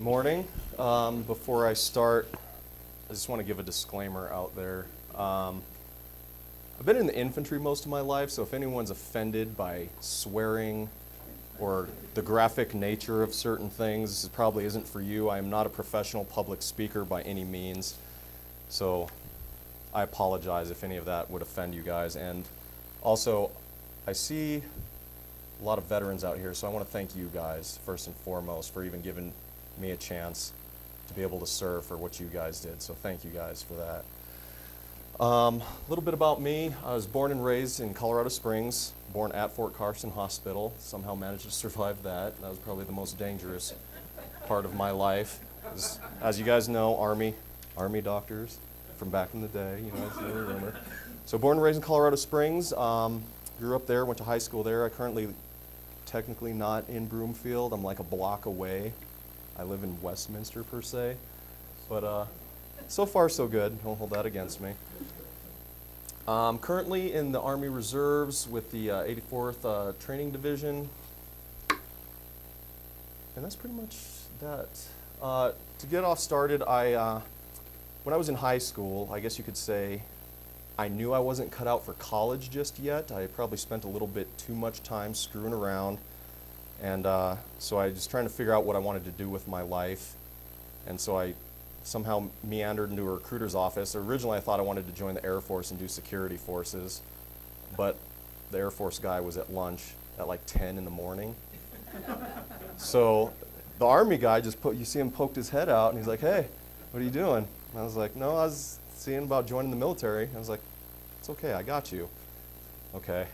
Morning. Before I start, I just want to give a disclaimer out there. I've been in the infantry most of my life, so if anyone's offended by swearing or the graphic nature of certain things, this probably isn't for you. I am not a professional public speaker by any means, so I apologize if any of that would offend you guys. And also, I see a lot of veterans out here, so I want to thank you guys, first and foremost, for even giving me a chance to be able to serve for what you guys did. So thank you guys for that. A little bit about me. I was born and raised in Colorado Springs, born at Fort Carson Hospital. Somehow managed to survive that. That was probably the most dangerous part of my life. As you guys know, Army doctors from back in the day, it's a rumor. So born and raised in Colorado Springs. Grew up there, went to high school there. I currently technically not in Broomfield. I'm like a block away. I live in Westminster per se, but so far so good. Don't hold that against me. Currently in the Army Reserves with the 84th Training Division, and that's pretty much that. To get off started, when I was in high school, I guess you could say, I knew I wasn't cut out for college just yet. I probably spent a little bit too much time screwing around. And so I was trying to figure out what I wanted to do with my life. And so I somehow meandered into a recruiter's office. Originally I thought I wanted to join the Air Force and do security forces. But the Air Force guy was at lunch at like 10 in the morning. So the Army guy you see him poked his head out and he's like, "Hey, what are you doing?" And I was like, "No, I was seeing about joining the military." I was like, "It's okay, I got you." Okay.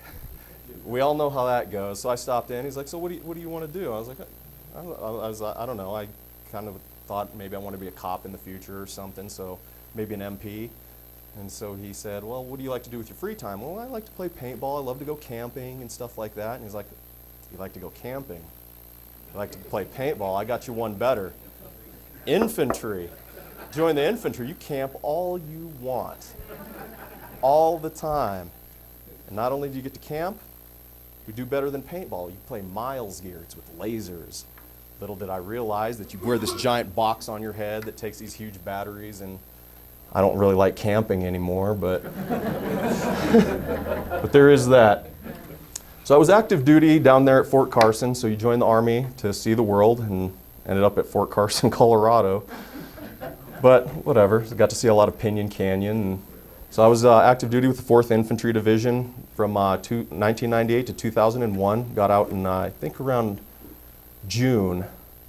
We all know how that goes. So I stopped in. He's like, "So what do you want to do?" I was like, I don't know. I kind of thought maybe I want to be a cop in the future or something, so maybe an MP. And so he said, "Well, what do you like to do with your free time?" "Well, I like to play paintball. I love to go camping and stuff like that." And he's like, "You like to go camping? You like to play paintball? I got you one better. Infantry. Join the infantry. You camp all you want, all the time. And not only do you get to camp, you do better than paintball. You play miles gear. It's with lasers." Little did I realize that you wear this giant box on your head that takes these huge batteries, and I don't really like camping anymore, but but there is that. So I was active duty down there at Fort Carson, so you join the Army to see the world, and ended up at Fort Carson, Colorado. But whatever, I got to see a lot of Pinyon Canyon. And so I was active duty with the 4th Infantry Division from 1998 to 2001. Got out in, I think, around June,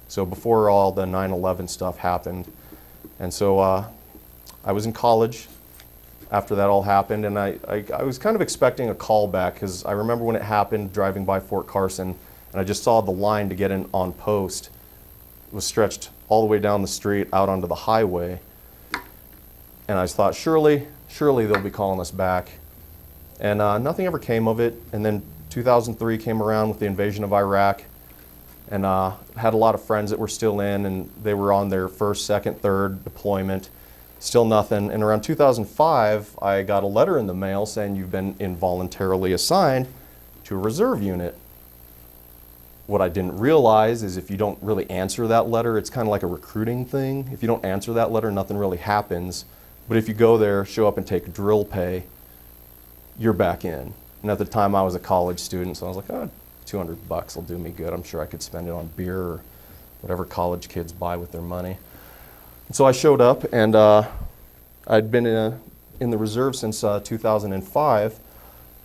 so before all the 9/11 stuff happened. And so I was in college after that all happened, and I was kind of expecting a call back, because I remember when it happened, driving by Fort Carson, and I just saw the line to get in on post. It was stretched all the way down the street out onto the highway. And I thought, surely they'll be calling us back. And nothing ever came of it. And then 2003 came around with the invasion of Iraq. And had a lot of friends that were still in, and they were on their first, second, third deployment. Still nothing. And around 2005, I got a letter in the mail saying you've been involuntarily assigned to a reserve unit. What I didn't realize is if you don't really answer that letter, it's kind of like a recruiting thing. If you don't answer that letter, nothing really happens. But if you go there, show up and take drill pay, you're back in. And at the time I was a college student, so I was like, oh, $200 will do me good. I'm sure I could spend it on beer or whatever college kids buy with their money. And so I showed up, and I'd been in the reserve since 2005.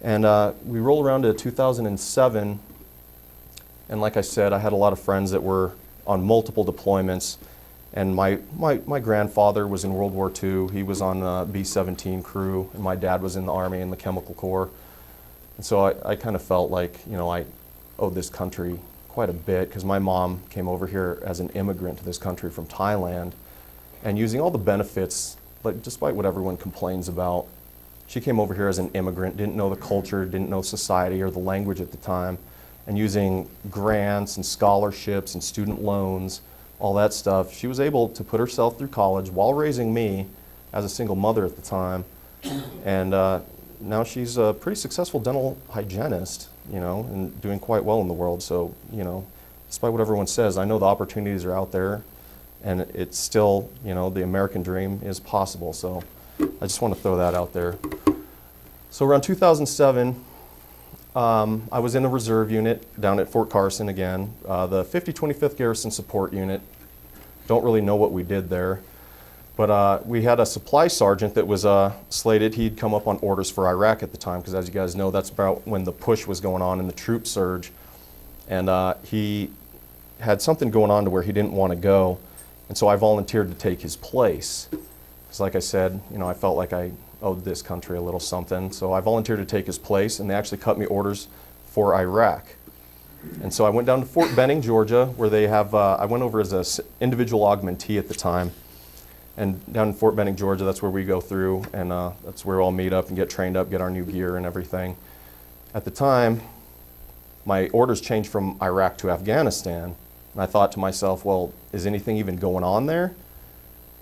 And we roll around to 2007. And like I said, I had a lot of friends that were on multiple deployments. And my grandfather was in World War II. He was on B-17 crew, and my dad was in the Army in the Chemical Corps. And so I kind of felt like, I owed this country quite a bit, because my mom came over here as an immigrant to this country from Thailand, and using all the benefits, like despite what everyone complains about, she came over here as an immigrant, didn't know the culture, didn't know society or the language at the time, and using grants and scholarships and student loans, all that stuff, she was able to put herself through college while raising me as a single mother at the time. And now she's a pretty successful dental hygienist, and doing quite well in the world. So, despite what everyone says, I know the opportunities are out there. and it's still, you know, the American dream is possible. So I just want to throw that out there. So around 2007, I was in a reserve unit down at Fort Carson again, the 5025th Garrison Support Unit. Don't really know what we did there, but we had a supply sergeant that was slated. He'd come up on orders for Iraq at the time, because as you guys know, that's about when the push was going on and the troop surge. And he had something going on to where he didn't want to go, and so I volunteered to take his place. Because like I said, you know, I felt like I owed this country a little something, so I volunteered to take his place, and they actually cut me orders for Iraq. And so I went down to Fort Benning, Georgia, where they have, I went over as an individual augmentee at the time. And down in Fort Benning, Georgia, that's where we go through, and that's where we'll meet up and get trained up, get our new gear and everything. At the time, my orders changed from Iraq to Afghanistan, and I thought to myself, well, is anything even going on there?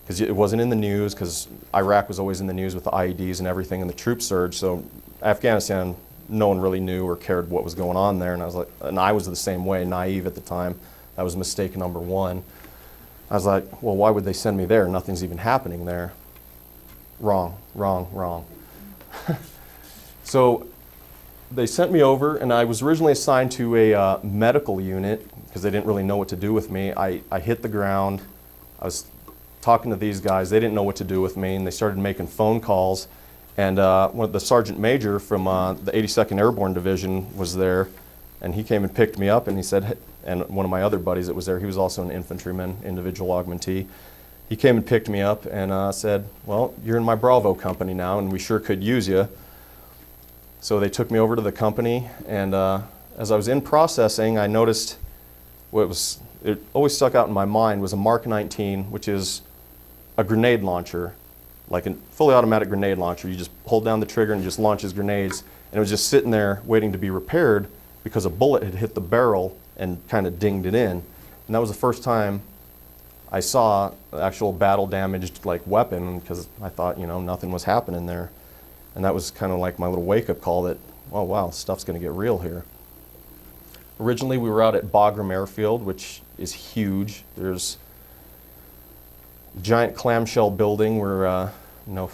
Because it wasn't in the news, because Iraq was always in the news with the IEDs and everything and the troop surge. So Afghanistan, no one really knew or cared what was going on there. And I was like, and I was the same way, naive at the time. That was mistake number one. I was like, well, why would they send me there? Nothing's even happening there. Wrong, wrong, wrong. So they sent me over, and I was originally assigned to a medical unit because they didn't really know what to do with me. I hit the ground. I was talking to these guys. They didn't know what to do with me, and they started making phone calls. And the sergeant major from the 82nd Airborne Division was there, and he came and picked me up, and he said, and one of my other buddies that was there, he was also an infantryman, individual augmentee. He came and picked me up and said, well, you're in my Bravo company now, and we sure could use you. So they took me over to the company, and as I was in processing, I noticed it always stuck out in my mind was a Mark 19, which is a grenade launcher, like a fully automatic grenade launcher. You just hold down the trigger and it just launches grenades. And it was just sitting there waiting to be repaired because a bullet had hit the barrel and kind of dinged it in. And that was the first time I saw an actual battle damaged like weapon, because I thought, you know, nothing was happening there. And that was kind of like my little wake-up call that, oh wow, stuff's going to get real here. Originally we were out at Bagram Airfield, which is huge. There's a giant clamshell building where, no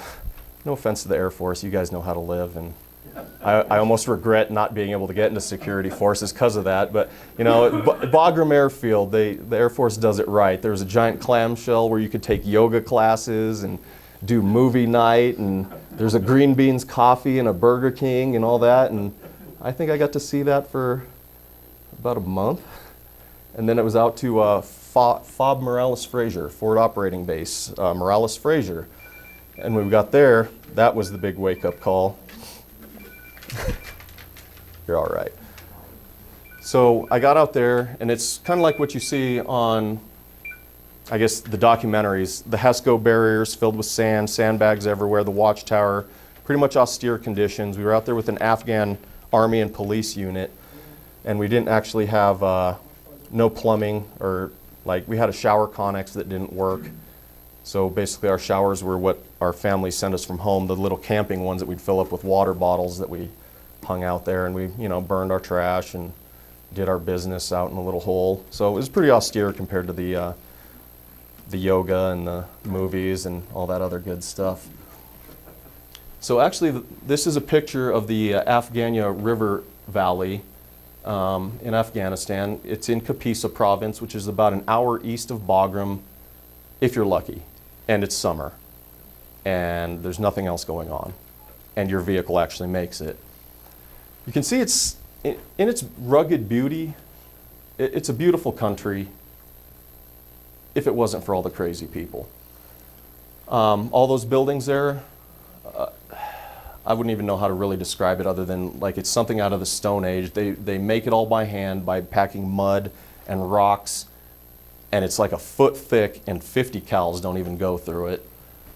offense to the Air Force, you guys know how to live, and I almost regret not being able to get into security forces because of that. But you know, Bagram Airfield, the Air Force does it right. There's a giant clamshell where you could take yoga classes and do movie night, and there's a green beans coffee and a Burger King and all that. And I think I got to see that for about a month. And then it was out to FOB Morales-Fraser, Forward Operating Base, Morales-Fraser. And when we got there, that was the big wake-up call. You're all right. So I got out there, and it's kind of like what you see on, I guess, the documentaries. The HESCO barriers filled with sand, sandbags everywhere, the watchtower, pretty much austere conditions. We were out there with an Afghan army and police unit, and we didn't actually have no plumbing, or like we had a shower connex that didn't work. So basically our showers were what our family sent us from home, the little camping ones that we'd fill up with water bottles that we hung out there, and we, you know, burned our trash and did our business out in a little hole. So it was pretty austere compared to the yoga and the movies and all that other good stuff. So actually this is a picture of the Afghanya River Valley in Afghanistan. It's in Kapisa Province, which is about an hour east of Bagram, if you're lucky, and it's summer, and there's nothing else going on, and your vehicle actually makes it. You can see it's, in its rugged beauty, it's a beautiful country if it wasn't for all the crazy people. All those buildings there, I wouldn't even know how to really describe it other than like it's something out of the Stone Age. They make it all by hand by packing mud and rocks, and it's like a foot thick, and 50 cals don't even go through it.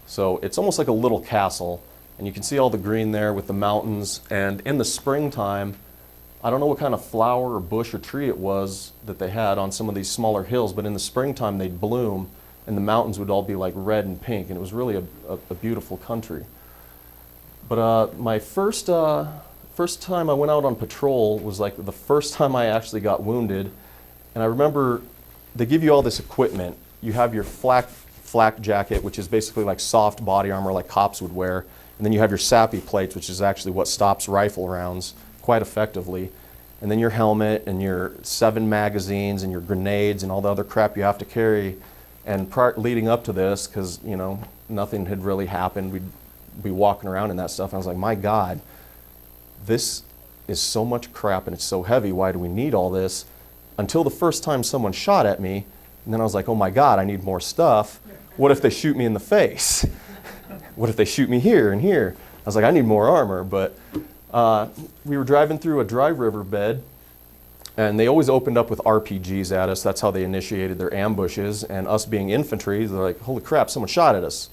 So it's almost like a little castle, and you can see all the green there with the mountains. And in the springtime, I don't know what kind of flower or bush or tree it was that they had on some of these smaller hills, but in the springtime they'd bloom, and the mountains would all be like red and pink, and it was really a beautiful country. But my first time I went out on patrol was like the first time I actually got wounded, and I remember they give you all this equipment. you have your flak jacket, which is basically like soft body armor like cops would wear. And then you have your SAPI plates, which is actually what stops rifle rounds quite effectively. And then your helmet and your 7 magazines and your grenades and all the other crap you have to carry. And leading up to this, because nothing had really happened, we'd be walking around in that stuff. And I was like, my God, this is so much crap and it's so heavy. Why do we need all this? Until the first time someone shot at me, and then I was like, oh my God, I need more stuff. What if they shoot me in the face? What if they shoot me here and here? I was like, I need more armor. But we were driving through a dry riverbed, and they always opened up with RPGs at us. That's how they initiated their ambushes. And us being infantry, they're like, holy crap, someone shot at us.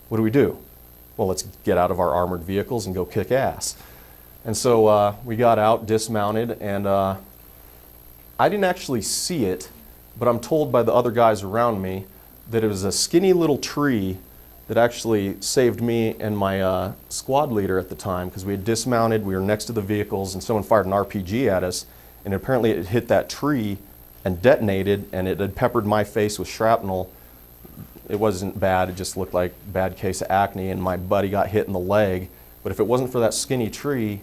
What do? Well, let's get out of our armored vehicles and go kick ass. And so we got out, dismounted, and I didn't actually see it, but I'm told by the other guys around me that it was a skinny little tree that actually saved me and my squad leader at the time, because we had dismounted, we were next to the vehicles, and someone fired an RPG at us, and apparently it hit that tree and detonated, and it had peppered my face with shrapnel. It wasn't bad, it just looked like a bad case of acne, and my buddy got hit in the leg. But if it wasn't for that skinny tree,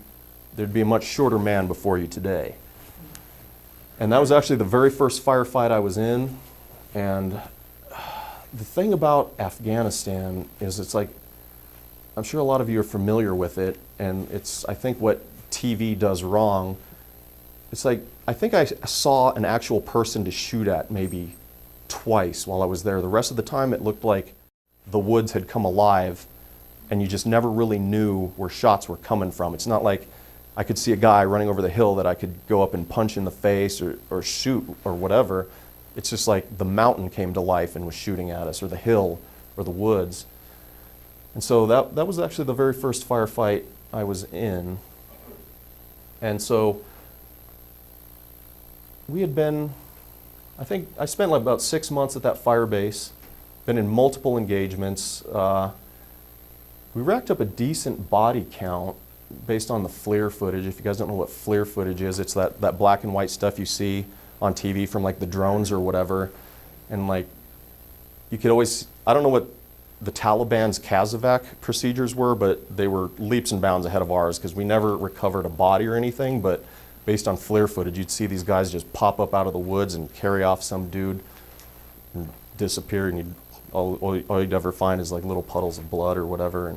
there'd be a much shorter man before you today. And that was actually the very first firefight I was in. And the thing about Afghanistan is it's like, I'm sure a lot of you are familiar with it, and it's, I think, what TV does wrong. It's like, I think I saw an actual person to shoot at maybe twice while I was there. The rest of the time it looked like the woods had come alive, and you just never really knew where shots were coming from. It's not like I could see a guy running over the hill that I could go up and punch in the face or shoot or whatever. It's just like the mountain came to life and was shooting at us, or the hill, or the woods. And so that was actually the very first firefight I was in. And so we had been, I think I spent like about 6 months at that fire base, been in multiple engagements. We racked up a decent body count based on the FLIR footage. If you guys don't know what FLIR footage is, it's that black and white stuff you see on TV from like the drones or whatever. And like, you could always, I don't know what the Taliban's Kazovac procedures were, but they were leaps and bounds ahead of ours, because we never recovered a body or anything, but based on FLIR footage, you'd see these guys just pop up out of the woods and carry off some dude and disappear, and all you'd ever find is like little puddles of blood or whatever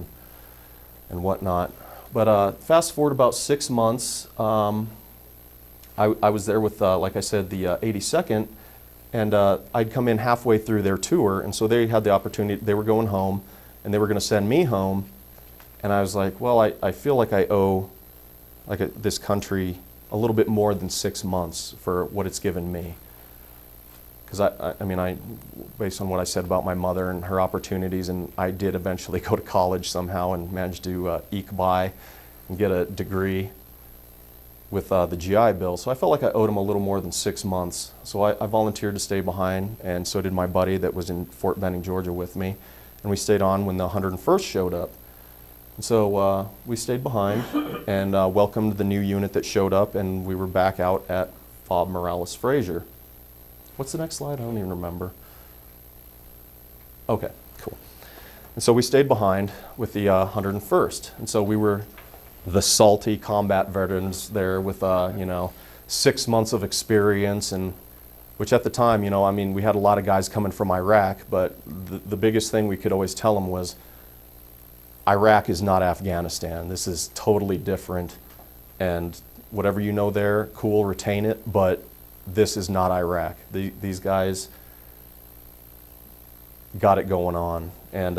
and whatnot. But fast forward about 6 months, I was there with, like I said, the 82nd, and I'd come in halfway through their tour, and so they had the opportunity, they were going home, and they were going to send me home, and I was like, well, I feel like I owe this country a little bit more than 6 months for what it's given me. Because I mean, based on what I said about my mother and her opportunities, and I did eventually go to college somehow and managed to eke by and get a degree with the GI Bill. So I felt like I owed him a little more than 6 months. So I volunteered to stay behind, and so did my buddy that was in Fort Benning, Georgia with me. And we stayed on when the 101st showed up. And so we stayed behind and welcomed the new unit that showed up, and we were back out at FOB Morales Fraser. What's the next slide? I don't even remember. Okay, cool. And so we stayed behind with the 101st. And so we were the salty combat veterans there with, 6 months of experience, and which at the time, I mean, we had a lot of guys coming from Iraq, but the biggest thing we could always tell them was, Iraq is not Afghanistan. This is totally different, and whatever you know there, cool, retain it, but this is not Iraq. These guys got it going on. And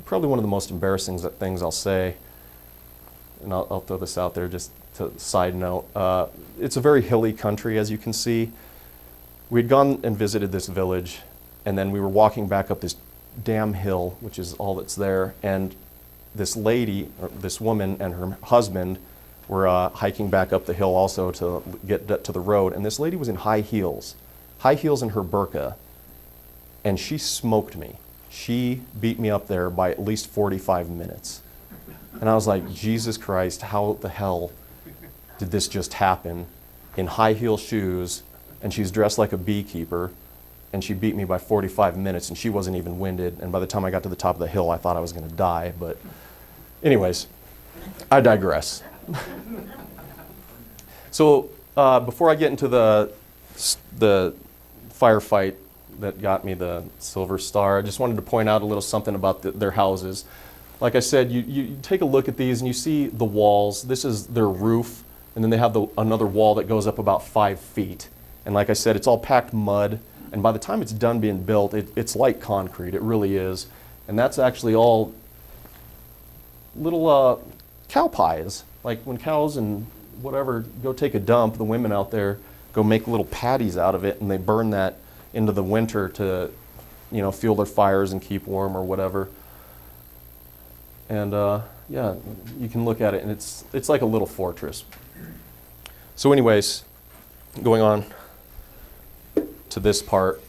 probably one of the most embarrassing things I'll say, and I'll throw this out there just to side note, it's a very hilly country, as you can see. We'd gone and visited this village, and then we were walking back up this damn hill, which is all that's there, and this lady, or this woman and her husband were hiking back up the hill also to get to the road, and this lady was in high heels and her burqa, and she smoked me. She beat me up there by at least 45 minutes. And I was like, Jesus Christ, how the hell did this just happen? In high heel shoes, and she's dressed like a beekeeper, and she beat me by 45 minutes, and she wasn't even winded. And by the time I got to the top of the hill, I thought I was going to die. But anyways, I digress. So before I get into the firefight that got me the Silver Star, I just wanted to point out a little something about their houses. Like I said, you take a look at these and you see the walls. This is their roof, and then they have another wall that goes up about 5 feet. And like I said, it's all packed mud, and by the time it's done being built, it's like concrete. It really is. And that's actually all little cow pies. Like when cows and whatever go take a dump, the women out there go make little patties out of it, and they burn that into the winter to, fuel their fires and keep warm or whatever. And yeah, you can look at it, and it's like a little fortress. So anyways, going on to this part,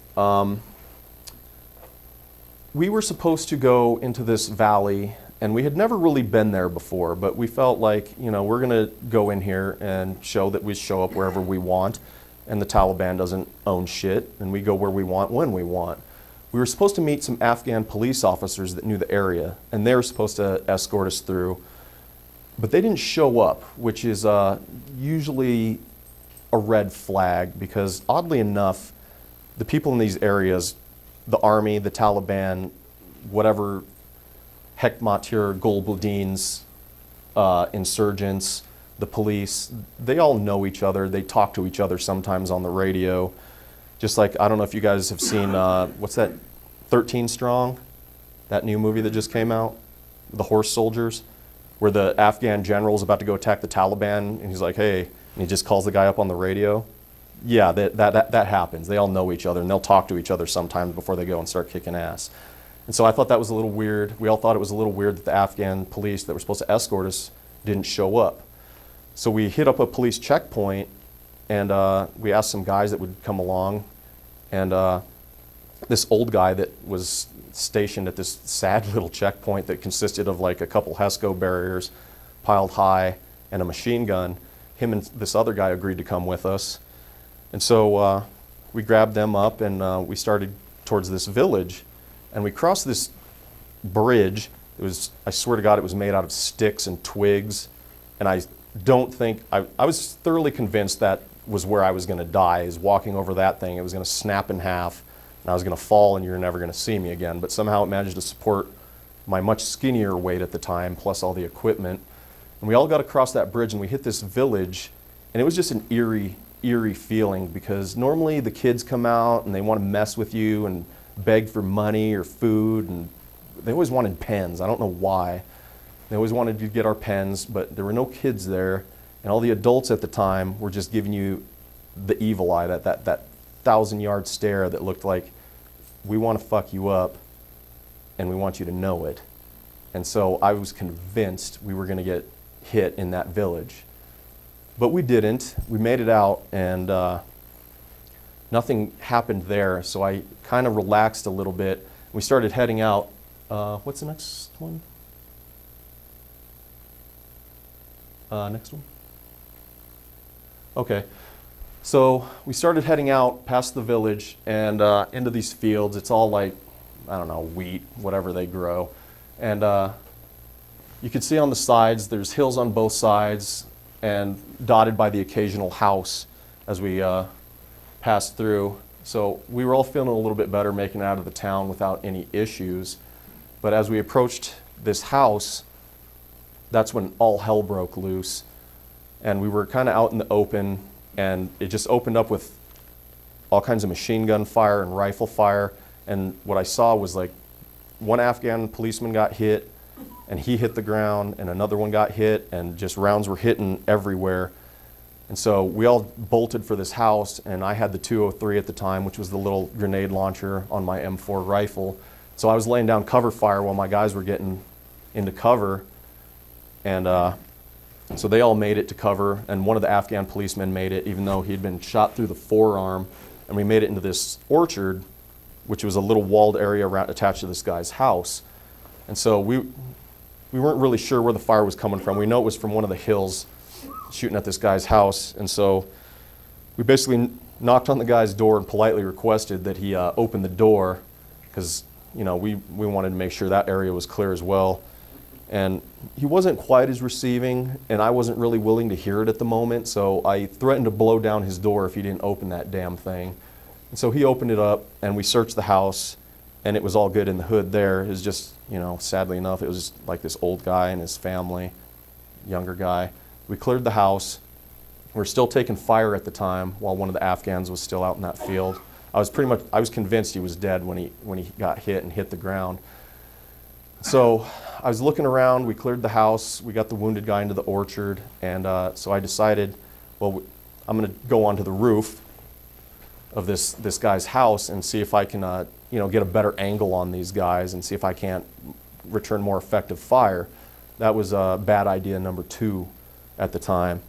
we were supposed to go into this valley, and we had never really been there before, but we felt like, we're going to go in here and show that we show up wherever we want, and the Taliban doesn't own shit, and we go where we want when we want. We were supposed to meet some Afghan police officers that knew the area, and they were supposed to escort us through, but they didn't show up, which is usually a red flag, because oddly enough, the people in these areas, the army, the Taliban, whatever Hekmatyar Gulbuddin's insurgents, the police, they all know each other. They talk to each other sometimes on the radio. Just like, I don't know if you guys have seen, what's that, 13 Strong? That new movie that just came out? The Horse Soldiers, where the Afghan general's about to go attack the Taliban, and he's like, hey, and he just calls the guy up on the radio. Yeah, that happens. They all know each other, and they'll talk to each other sometimes before they go and start kicking ass. And so I thought that was a little weird. We all thought it was a little weird that the Afghan police that were supposed to escort us didn't show up. So we hit up a police checkpoint, and we asked some guys that would come along. And this old guy that was stationed at this sad little checkpoint that consisted of like a couple HESCO barriers piled high and a machine gun, him and this other guy agreed to come with us. And so we grabbed them up, and we started towards this village. And we crossed this bridge. It was, I swear to God, it was made out of sticks and twigs. And I don't think, I was thoroughly convinced that was where I was going to die, is walking over that thing. It was going to snap in half, and I was going to fall, and you're never going to see me again. But somehow it managed to support my much skinnier weight at the time, plus all the equipment. And we all got across that bridge, and we hit this village, and it was just an eerie feeling, because normally the kids come out, and they want to mess with you and beg for money or food, and they always wanted pens. I don't know why. They always wanted to get our pens, but there were no kids there, and all the adults at the time were just giving you the evil eye, that 1,000-yard stare that looked like, we want to fuck you up, and we want you to know it. And so I was convinced we were going to get hit in that village. But we didn't. We made it out, and nothing happened there, so I kind of relaxed a little bit. We started heading out. What's the next one? Next one? Okay. So we started heading out past the village and into these fields. It's all like, I don't know, wheat, whatever they grow. And you can see on the sides, there's hills on both sides and dotted by the occasional house as we passed through. So we were all feeling a little bit better making it out of the town without any issues. But as we approached this house, that's when all hell broke loose. And we were kind of out in the open, and it just opened up with all kinds of machine gun fire and rifle fire. And what I saw was like one Afghan policeman got hit, and he hit the ground, and another one got hit, and just rounds were hitting everywhere. And so we all bolted for this house, and I had the 203 at the time, which was the little grenade launcher on my M4 rifle. So I was laying down cover fire while my guys were getting into cover. And so they all made it to cover, and one of the Afghan policemen made it, even though he'd been shot through the forearm. And we made it into this orchard, which was a little walled area attached to this guy's house. And so we weren't really sure where the fire was coming from. We know it was from one of the hills shooting at this guy's house. And so we basically knocked on the guy's door and politely requested that he open the door, because we wanted to make sure that area was clear as well. And he wasn't quite as receiving, and I wasn't really willing to hear it at the moment, so I threatened to blow down his door if he didn't open that damn thing. And so he opened it up, and we searched the house, and it was all good in the hood there. It was just, sadly enough, it was just like this old guy and his family, younger guy. We cleared the house. We were still taking fire at the time while one of the Afghans was still out in that field. I was convinced he was dead when he got hit and hit the ground. So I was looking around, we cleared the house, we got the wounded guy into the orchard, and so I decided, well, I'm going to go onto the roof of this guy's house and see if I can get a better angle on these guys and see if I can't return more effective fire. That was bad idea number 2 at the time.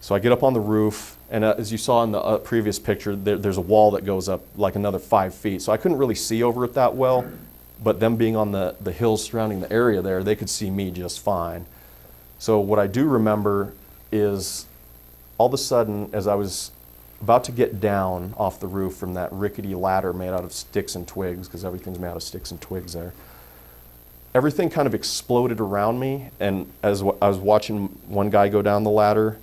So I get up on the roof, and as you saw in the previous picture, there's a wall that goes up like another 5 feet. So I couldn't really see over it that well, but them being on the hills surrounding the area there, they could see me just fine. So what I do remember is all of a sudden, as I was about to get down off the roof from that rickety ladder made out of sticks and twigs, because everything's made out of sticks and twigs there, everything kind of exploded around me, and as I was watching one guy go down the ladder,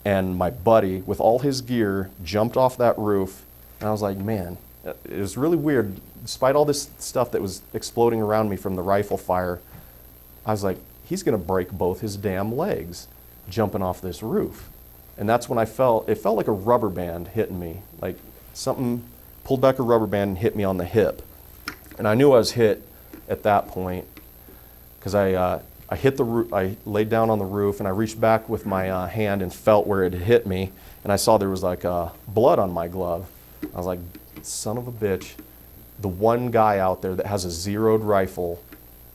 and my buddy, with all his gear, jumped off that roof, and I was like, man, it was really weird. Despite all this stuff that was exploding around me from the rifle fire, I was like, he's going to break both his damn legs jumping off this roof. And that's when it felt like a rubber band hitting me, like something pulled back a rubber band and hit me on the hip. And I knew I was hit at that point, because I hit the roof. I laid down on the roof, and I reached back with my hand and felt where it had hit me, and I saw there was like blood on my glove. I was like, son of a bitch, the one guy out there that has a zeroed rifle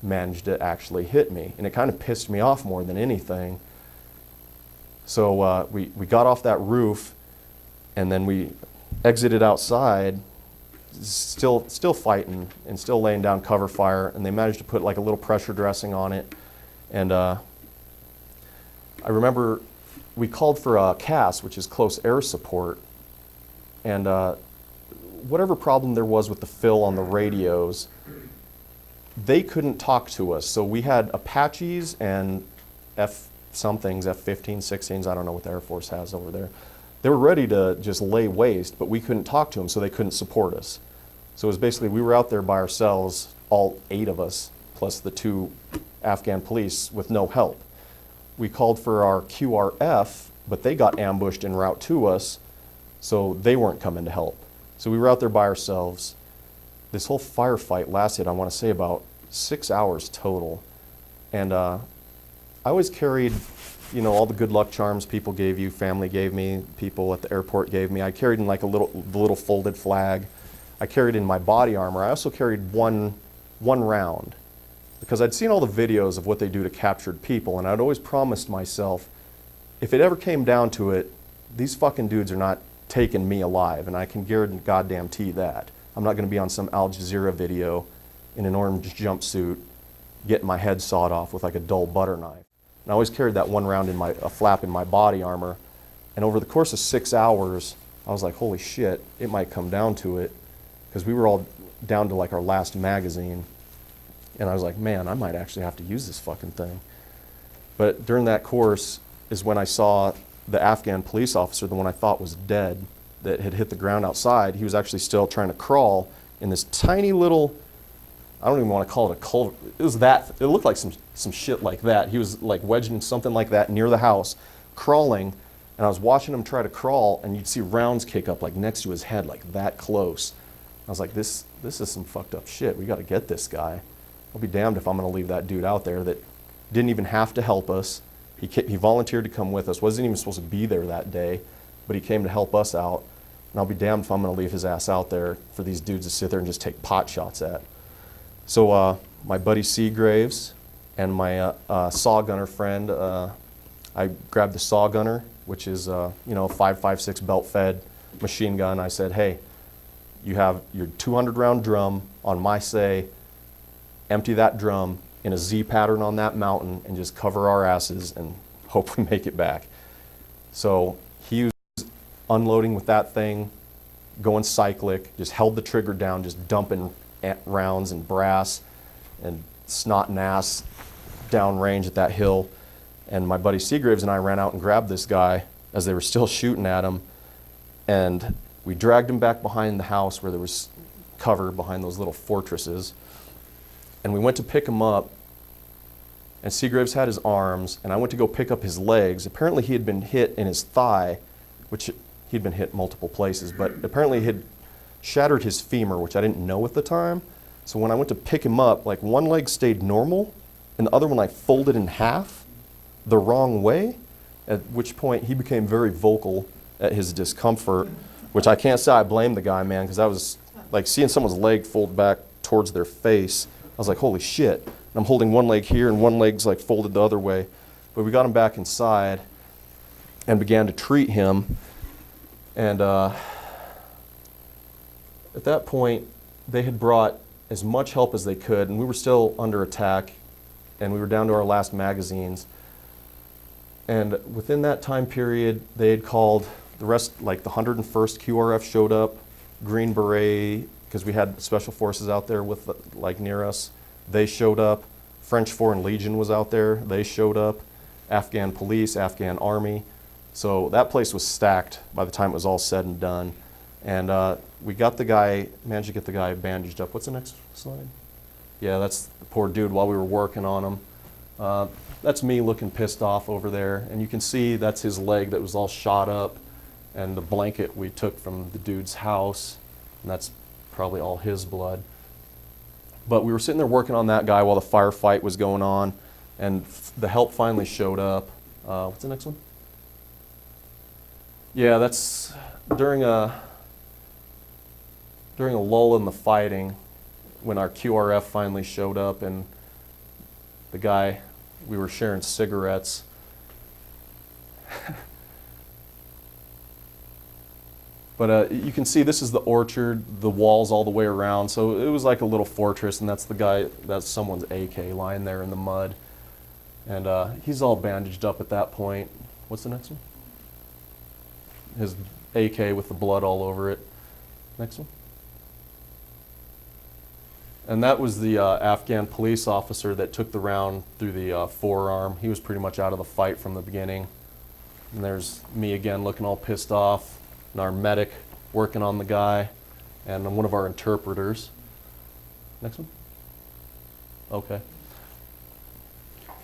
managed to actually hit me, and it kind of pissed me off more than anything. So we got off that roof, and then we exited outside, still fighting and still laying down cover fire, and they managed to put like a little pressure dressing on it. And I remember we called for a CAS, which is close air support, and whatever problem there was with the fill on the radios, they couldn't talk to us. So we had Apaches and F-somethings, F-15, 16s, I don't know what the Air Force has over there. They were ready to just lay waste, but we couldn't talk to them, so they couldn't support us. So it was basically, we were out there by ourselves, all 8 of us, plus the 2 Afghan police with no help. We called for our QRF, but they got ambushed en route to us, so they weren't coming to help. So we were out there by ourselves. This whole firefight lasted, I want to say, about 6 hours total. And I always carried, all the good luck charms people gave you, family gave me, people at the airport gave me. I carried in like the little folded flag. I carried in my body armor. I also carried one round, because I'd seen all the videos of what they do to captured people, and I'd always promised myself, if it ever came down to it, these fucking dudes are not taking me alive, and I can guarantee that. I'm not going to be on some Al Jazeera video in an orange jumpsuit getting my head sawed off with like a dull butter knife. And I always carried that one round in a flap in my body armor, and over the course of 6 hours, I was like, holy shit, it might come down to it, because we were all down to like our last magazine. And I was like, man, I might actually have to use this fucking thing. But during that course is when I saw the Afghan police officer, the one I thought was dead, that had hit the ground outside. He was actually still trying to crawl in this tiny little, I don't even want to call it a culvert. It looked like some shit like that. He was like wedged in something like that near the house, crawling, and I was watching him try to crawl, and you'd see rounds kick up like next to his head, like that close. I was like, this is some fucked up shit. We got to get this guy. I'll be damned if I'm going to leave that dude out there that didn't even have to help us. He volunteered to come with us, wasn't even supposed to be there that day, but he came to help us out. And I'll be damned if I'm going to leave his ass out there for these dudes to sit there and just take pot shots at. So my buddy Seagraves and my saw gunner friend, I grabbed the saw gunner, which is a 5.56 belt-fed machine gun. I said, hey, you have your 200-round drum on my say, empty that drum in a Z pattern on that mountain and just cover our asses and hope we make it back. So he was unloading with that thing going cyclic, just held the trigger down, just dumping rounds and brass and snot and ass downrange at that hill. And my buddy Seagraves and I ran out and grabbed this guy as they were still shooting at him. And we dragged him back behind the house where there was cover behind those little fortresses. And we went to pick him up. And Seagraves had his arms, and I went to go pick up his legs. Apparently he had been hit in his thigh, which he'd been hit multiple places, but apparently he had shattered his femur, which I didn't know at the time. So when I went to pick him up, like one leg stayed normal, and the other one like folded in half the wrong way, at which point he became very vocal at his discomfort, which I can't say I blame the guy, man, because I was like seeing someone's leg fold back towards their face. I was like, holy shit. And I'm holding one leg here and one leg's like folded the other way. But we got him back inside and began to treat him. And at that point, they had brought as much help as they could, and we were still under attack, and we were down to our last magazines. And within that time period, they had called the rest, like the 101st QRF showed up, Green Beret, because we had Special Forces out there with like near us. They showed up. French Foreign Legion was out there. They showed up. Afghan police, Afghan army. So that place was stacked by the time it was all said and done. And we got the guy, managed to get the guy bandaged up. What's the next slide? Yeah, that's the poor dude while we were working on him. That's me looking pissed off over there. And you can see that's his leg that was all shot up, and the blanket we took from the dude's house. And that's probably all his blood. But we were sitting there working on that guy while the firefight was going on, and the help finally showed up. What's the next one? Yeah, that's during a lull in the fighting when our QRF finally showed up, and the guy, we were sharing cigarettes. But you can see this is the orchard, the walls all the way around. So it was like a little fortress, and that's the guy, that's someone's AK lying there in the mud. And he's all bandaged up at that point. What's the next one? His AK with the blood all over it. Next one. And that was the Afghan police officer that took the round through the forearm. He was pretty much out of the fight from the beginning. And there's me again looking all pissed off, and our medic working on the guy, and one of our interpreters. Next one. Okay.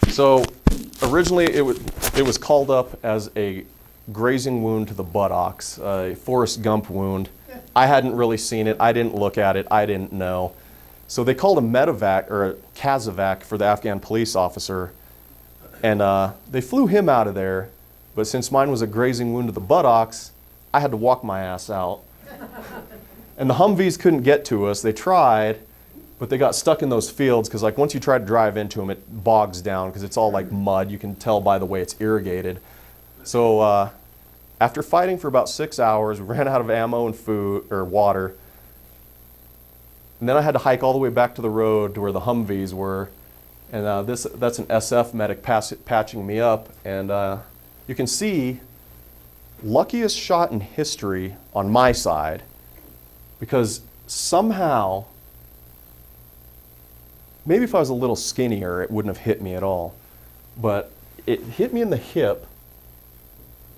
So originally it was called up as a grazing wound to the buttocks, a Forrest Gump wound. I hadn't really seen it. I didn't look at it. I didn't know. So they called a medevac or a Kazovac for the Afghan police officer, and they flew him out of there. But since mine was a grazing wound to the buttocks, I had to walk my ass out. And the Humvees couldn't get to us. They tried, but they got stuck in those fields because like once you try to drive into them, it bogs down because it's all like mud. You can tell by the way it's irrigated. So after fighting for about 6 hours, we ran out of ammo and food or water. And then I had to hike all the way back to the road to where the Humvees were. And that's an SF medic patching me up. And you can see luckiest shot in history on my side, because somehow, maybe if I was a little skinnier, it wouldn't have hit me at all. But it hit me in the hip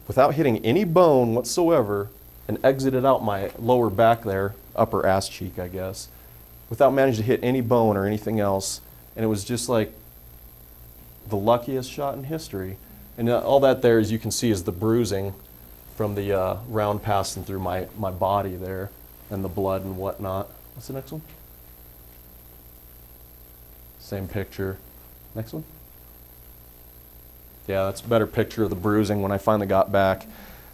without hitting any bone whatsoever and exited out my lower back there, upper ass cheek, I guess, without managing to hit any bone or anything else. And it was just like the luckiest shot in history. And all that there, as you can see, is the bruising from the round passing through my body there, and the blood and whatnot. What's the next one? Same picture. Next one? Yeah, that's a better picture of the bruising when I finally got back.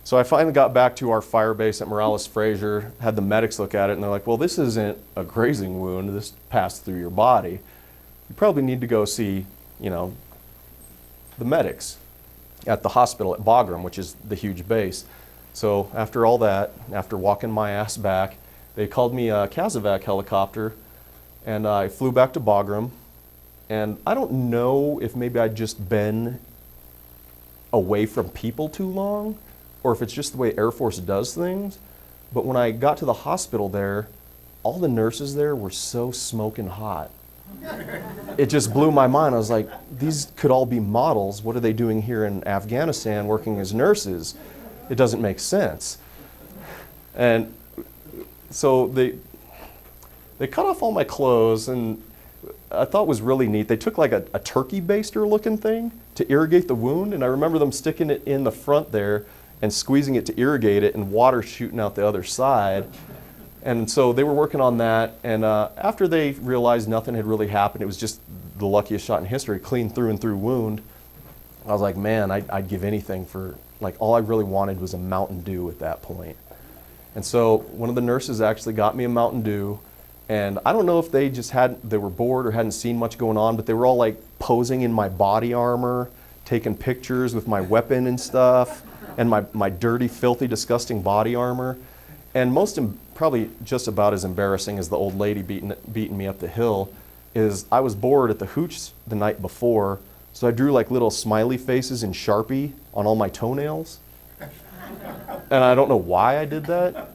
So I finally got back to our fire base at Morales Fraser, had the medics look at it, and they're like, well, this isn't a grazing wound. This passed through your body. You probably need to go see, the medics at the hospital at Bagram, which is the huge base. So after all that, after walking my ass back, they called me a Kazovac helicopter, and I flew back to Bagram. And I don't know if maybe I'd just been away from people too long, or if it's just the way Air Force does things, But when I got to the hospital there, all the nurses there were so smoking hot. It just blew my mind. I was like, these could all be models. What are they doing here in Afghanistan working as nurses? It doesn't make sense. And so they cut off all my clothes, and I thought it was really neat. They took like a turkey baster looking thing to irrigate the wound, and I remember them sticking it in the front there and squeezing it to irrigate it, and water shooting out the other side. And so they were working on that, and after they realized nothing had really happened, it was just the luckiest shot in history, clean through and through wound, I was like, man, I'd give anything for, like, all I really wanted was a Mountain Dew at that point. And so one of the nurses actually got me a Mountain Dew, and I don't know if they were bored or hadn't seen much going on, but they were all like posing in my body armor, taking pictures with my weapon and stuff, and my dirty, filthy, disgusting body armor. And probably just about as embarrassing as the old lady beating me up the hill is I was bored at the hooch the night before, so I drew like little smiley faces in Sharpie on all my toenails. And I don't know why I did that,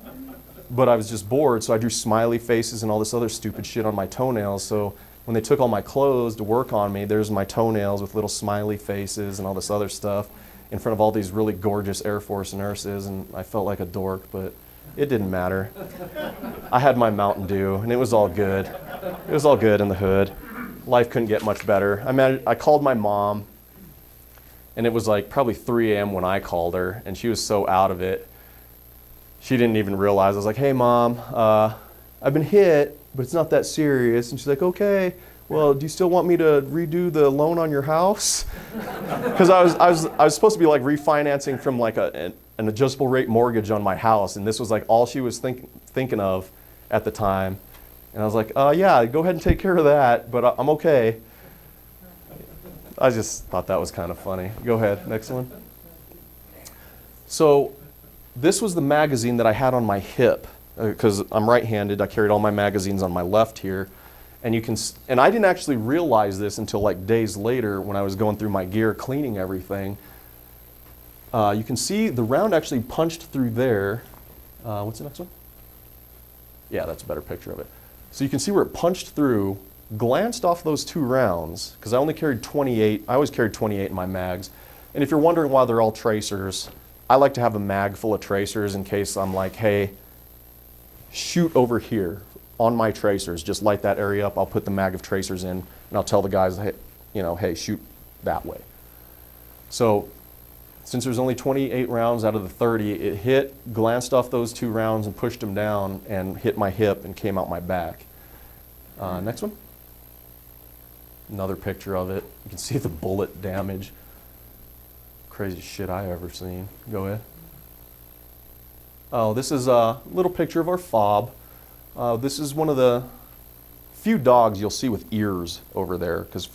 but I was just bored, so I drew smiley faces and all this other stupid shit on my toenails. So when they took all my clothes to work on me, there's my toenails with little smiley faces and all this other stuff in front of all these really gorgeous Air Force nurses, and I felt like a dork, but it didn't matter. I had my Mountain Dew, and it was all good. It was all good in the hood. Life couldn't get much better. I called my mom, and it was like probably 3 a.m. when I called her, and she was so out of it. She didn't even realize. I was like, hey, Mom, I've been hit, but it's not that serious. And she's like, okay, well, do you still want me to redo the loan on your house? Because I was supposed to be like refinancing from like an adjustable rate mortgage on my house, and this was like all she was thinking of at the time. And I was like, yeah, go ahead and take care of that, but I'm okay. I just thought that was kind of funny. Go ahead, next one. So this was the magazine that I had on my hip, because I'm right-handed. I carried all my magazines on my left here. And I didn't actually realize this until like days later when I was going through my gear, cleaning everything. You can see the round actually punched through there. What's the next one? Yeah, that's a better picture of it. So you can see where it punched through, glanced off those 2 rounds, because I only carried 28. I always carried 28 in my mags. And if you're wondering why they're all tracers, I like to have a mag full of tracers in case I'm like, hey, shoot over here on my tracers. Just light that area up. I'll put the mag of tracers in, and I'll tell the guys, hey, hey, shoot that way. So since there's only 28 rounds out of the 30, it hit, glanced off those 2 rounds and pushed them down and hit my hip and came out my back. Next one. Another picture of it. You can see the bullet damage. Craziest shit I've ever seen. Go ahead. Oh, this is a little picture of our fob. This is one of the few dogs you'll see with ears over there, because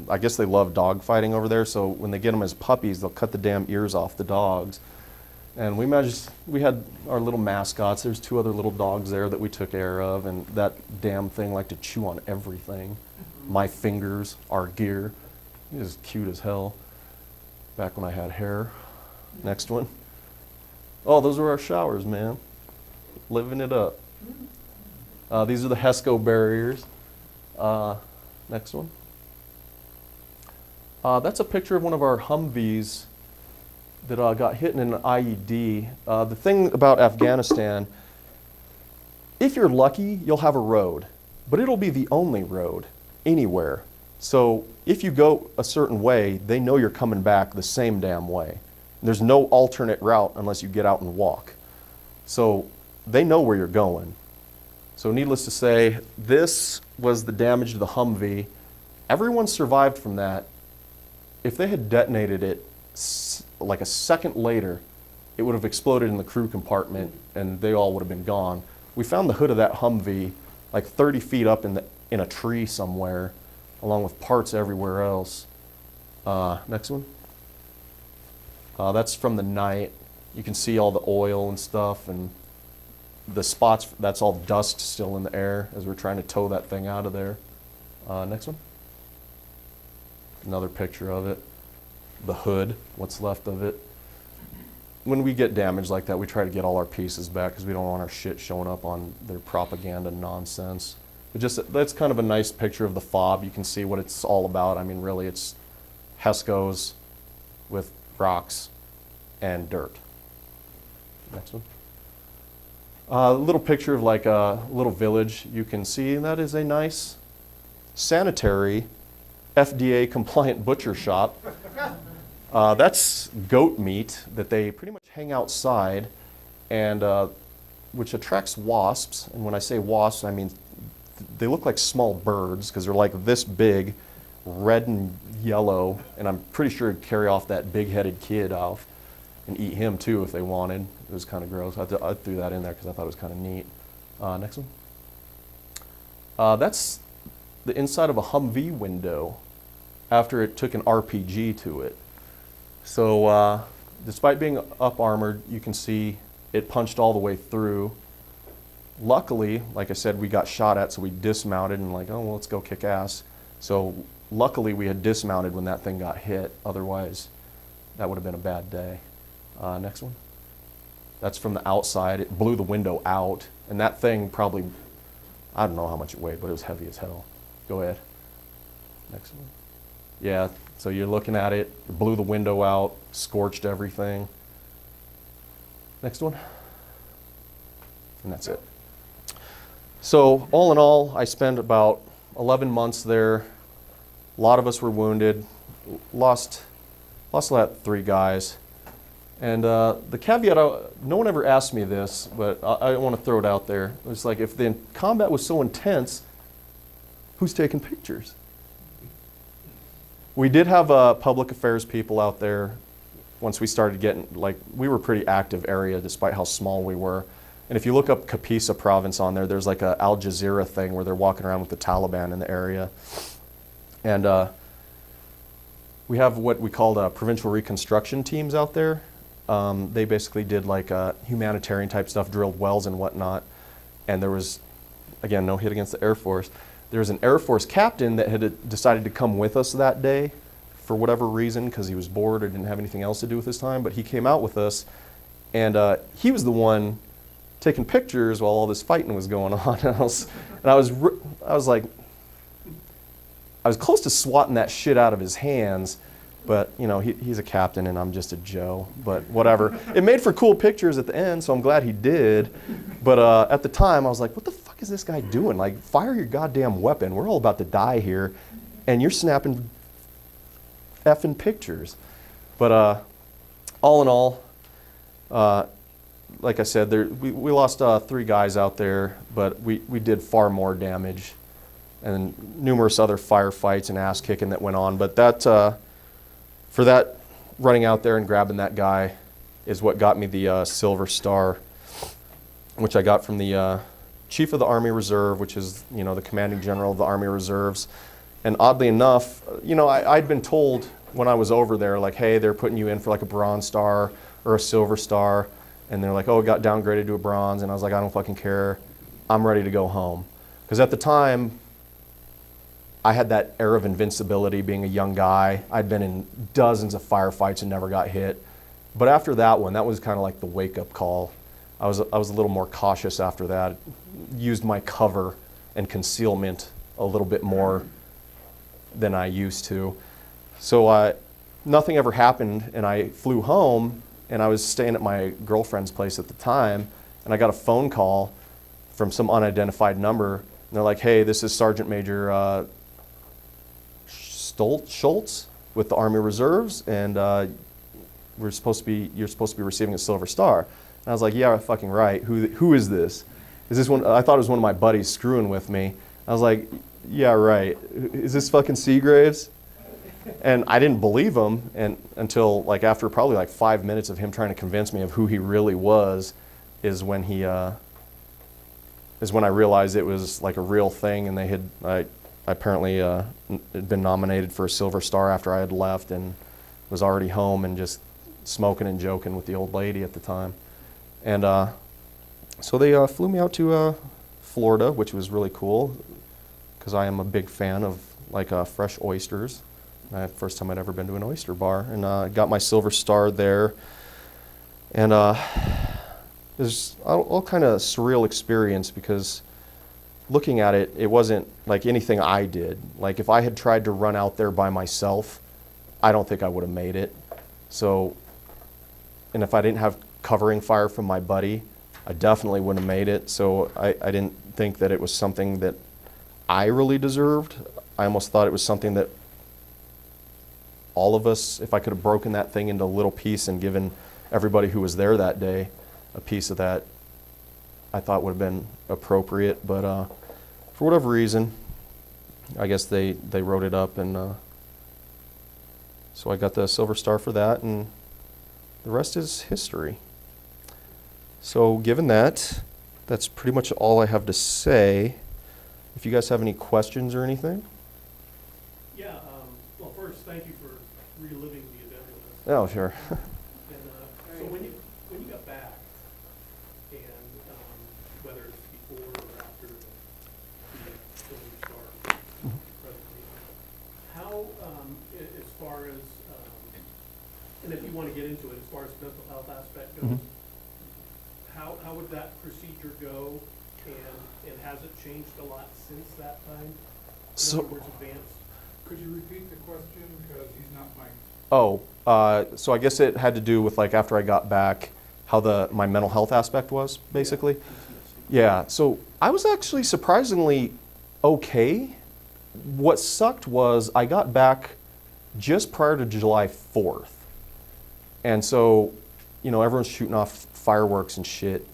I guess they love dog fighting over there, so when they get them as puppies, they'll cut the damn ears off the dogs. And we had our little mascots. There's 2 other little dogs there that we took care of, and that damn thing liked to chew on everything. My fingers, our gear. He was cute as hell back when I had hair. Next one. Oh, those were our showers, man. Living it up. These are the HESCO barriers. Next one. That's a picture of one of our Humvees that got hit in an IED. The thing about Afghanistan, if you're lucky, you'll have a road, but it'll be the only road anywhere. So if you go a certain way, they know you're coming back the same damn way. There's no alternate route unless you get out and walk. So they know where you're going. So needless to say, this was the damage to the Humvee. Everyone survived from that. If they had detonated it like a second later, it would have exploded in the crew compartment and they all would have been gone. We found the hood of that Humvee like 30 feet up in a tree somewhere, along with parts everywhere else. Next one. That's from the night. You can see all the oil and stuff, and the spots, that's all dust still in the air as we're trying to tow that thing out of there. Next one. Another picture of it. The hood, what's left of it. when we get damaged like that, we try to get all our pieces back because we don't want our shit showing up on their propaganda nonsense. But just, that's kind of a nice picture of the fob. You can see what it's all about. I mean, really, it's Hescos with rocks and dirt. Next one. A little picture of like a little village you can see. That is a nice, sanitary, FDA compliant butcher shop. That's goat meat that they pretty much hang outside, and which attracts wasps. And when I say wasps, I mean they look like small birds because they're like this big, red and yellow, and I'm pretty sure it'd carry off that big-headed kid off and eat him too if they wanted. It was kind of gross. I threw that in there because I thought it was kind of neat. Next one. That's the inside of a Humvee window after it took an RPG to it. So despite being up armored, you can see it punched all the way through. Luckily, like I said, we got shot at, so we dismounted and like, oh, well, let's go kick ass. So luckily we had dismounted when that thing got hit. Otherwise, that would have been a bad day. Next one. That's from the outside. It blew the window out, and that thing probably, I don't know how much it weighed, but it was heavy as hell. Go ahead. Next one. Yeah, so you're looking at it. It blew the window out, scorched everything. Next one. And that's it. So all in all, I spent about 11 months there. A lot of us were wounded. Lost about 3 guys. And the caveat, no one ever asked me this, but I want to throw it out there. It's like, if the combat was so intense, who's taking pictures? We did have public affairs people out there once we started getting, like, we were a pretty active area despite how small we were. And if you look up Kapisa Province on there, there's like a Al Jazeera thing where they're walking around with the Taliban in the area. And we have what we called provincial reconstruction teams out there. They basically did like humanitarian type stuff, drilled wells and whatnot. And there was, again, no hit against the Air Force. There was an Air Force captain that had decided to come with us that day for whatever reason, because he was bored or didn't have anything else to do with his time. But he came out with us, and he was the one taking pictures while all this fighting was going on. And I was close to swatting that shit out of his hands. But, you know, he's a captain and I'm just a Joe, but whatever. It made for cool pictures at the end, so I'm glad he did. But at the time, I was like, what the fuck is this guy doing? Like, fire your goddamn weapon. We're all about to die here, and you're snapping effing pictures. But all in all, like I said, we lost 3 guys out there, but we did far more damage, and numerous other firefights and ass-kicking that went on. But that... for that, running out there and grabbing that guy is what got me the Silver Star, which I got from the Chief of the Army Reserve, which is, you know, the Commanding General of the Army Reserves. And oddly enough, you know, I'd been told when I was over there, like, hey, they're putting you in for like a Bronze Star or a Silver Star. And they're like, oh, it got downgraded to a Bronze. And I was like, I don't fucking care. I'm ready to go home. Because at the time, I had that air of invincibility being a young guy. I'd been in dozens of firefights and never got hit. But after that one, that was kind of like the wake-up call. I was a little more cautious after that. Used my cover and concealment a little bit more than I used to. So nothing ever happened, and I flew home, and I was staying at my girlfriend's place at the time, and I got a phone call from some unidentified number. And they're like, hey, this is Sergeant Major Schultz with the Army Reserves, and you're supposed to be receiving a Silver Star. And I was like, yeah, fucking right. Who is this? Is this one? I thought it was one of my buddies screwing with me. I was like, yeah, right. Is this fucking Seagraves? And I didn't believe him, and until like after probably like 5 minutes of him trying to convince me of who he really was, is when I realized it was like a real thing, and I apparently had been nominated for a Silver Star after I had left and was already home and just smoking and joking with the old lady at the time. And so they flew me out to Florida, which was really cool because I am a big fan of like fresh oysters. First time I'd ever been to an oyster bar, and got my Silver Star there. And there's all kind of surreal experience because looking at it, it wasn't like anything I did. Like if I had tried to run out there by myself, I don't think I would have made it. So, and if I didn't have covering fire from my buddy, I definitely wouldn't have made it. So I didn't think that it was something that I really deserved. I almost thought it was something that all of us, if I could have broken that thing into a little piece and given everybody who was there that day a piece of that, I thought would have been appropriate. But for whatever reason, I guess they wrote it up, and so I got the Silver Star for that, and the rest is history. So given that, that's pretty much all I have to say. If you guys have any questions or anything? Yeah, well, first, thank you for reliving the event with us. Oh, sure. And so when you got back, and whether it's before or after the Silver Star presentation, how, as far as, and if you want to get into it, as far as the mental health aspect goes, how would that procedure go, and has it changed a lot since that time? In other words, advanced? Could you repeat the question, because he's not my... Oh, so I guess it had to do with like after I got back, how my mental health aspect was, basically. Yeah, so I was actually surprisingly okay. What sucked was I got back just prior to July 4th. And so, you know, everyone's shooting off fireworks and shit.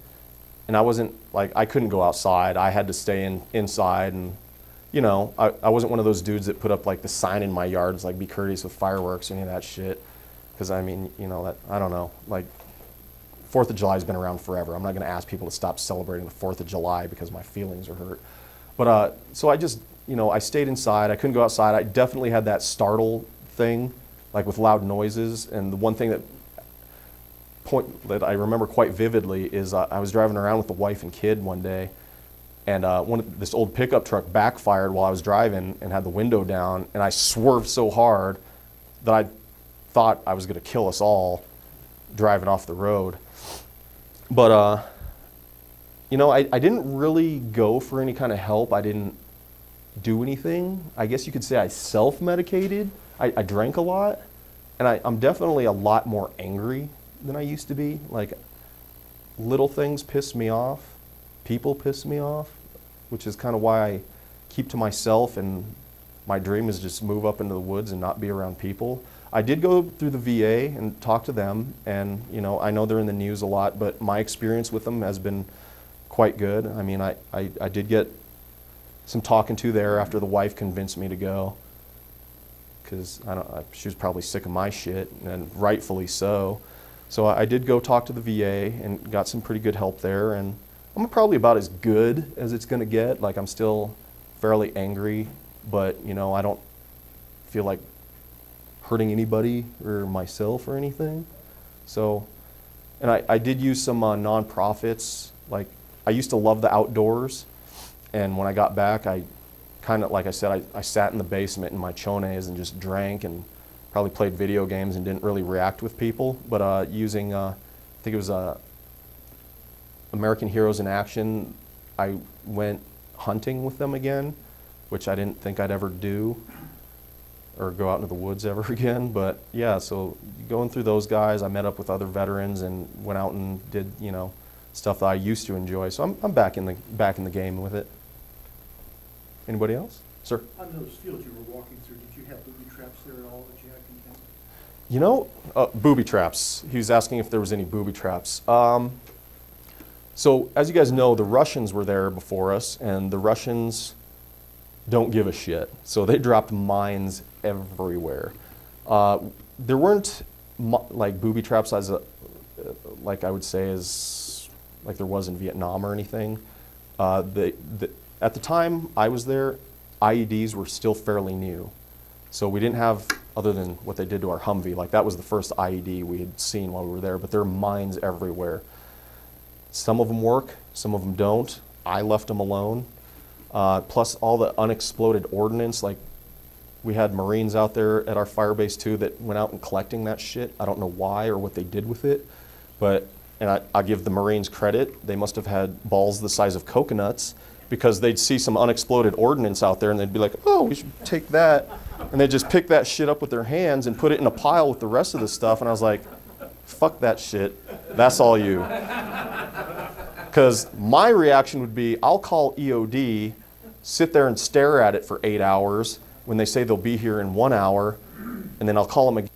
And I wasn't, like, I couldn't go outside. I had to stay inside. And, you know, I wasn't one of those dudes that put up, like, the sign in my yards, like, be courteous with fireworks or any of that shit. Because, I mean, you know, that, I don't know. Like, 4th of July has been around forever. I'm not going to ask people to stop celebrating the 4th of July because my feelings are hurt. But, so I just, you know, I stayed inside. I couldn't go outside. I definitely had that startle thing, like with loud noises. And the one thing that I remember quite vividly is I was driving around with the wife and kid one day, and this old pickup truck backfired while I was driving and had the window down, and I swerved so hard that I thought I was going to kill us all driving off the road. But, you know, I didn't really go for any kind of help. I didn't do anything. I guess you could say I self-medicated. I drank a lot, and I'm definitely a lot more angry than I used to be. Like, little things piss me off, people piss me off, which is kind of why I keep to myself, and my dream is just move up into the woods and not be around people. I did go through the VA and talk to them, and you know, I know they're in the news a lot, but my experience with them has been quite good. I mean, I did get some talking to there after the wife convinced me to go, because she was probably sick of my shit, and rightfully so. So I did go talk to the VA and got some pretty good help there, and I'm probably about as good as it's going to get. Like, I'm still fairly angry, but you know, I don't feel like hurting anybody or myself or anything. So, and I did use some nonprofits. Like, I used to love the outdoors, and when I got back, I kind of, like I said, I sat in the basement in my chones and just drank and probably played video games and didn't really react with people. But using, I think it was American Heroes in Action, I went hunting with them again, which I didn't think I'd ever do or go out into the woods ever again. But yeah, so going through those guys, I met up with other veterans and went out and did, you know, stuff that I used to enjoy. So I'm back in the game with it. Anybody else? Sir? On those fields you were walking through, did you have booby traps there at all that you had contend? You know, booby traps. He was asking if there was any booby traps. So as you guys know, the Russians were there before us, and the Russians don't give a shit. So they dropped mines everywhere. There weren't like booby traps as like I would say as like there was in Vietnam or anything. At the time I was there, IEDs were still fairly new. So we didn't have, other than what they did to our Humvee, like that was the first IED we had seen while we were there, but there are mines everywhere. Some of them work, some of them don't. I left them alone. Plus all the unexploded ordnance, like we had Marines out there at our fire base too that went out and collecting that shit. I don't know why or what they did with it, And I give the Marines credit. They must have had balls the size of coconuts, because they'd see some unexploded ordnance out there and they'd be like, oh, we should take that. And they'd just pick that shit up with their hands and put it in a pile with the rest of the stuff. And I was like, fuck that shit. That's all you. Because my reaction would be, I'll call EOD, sit there and stare at it for 8 hours when they say they'll be here in 1 hour, and then I'll call them again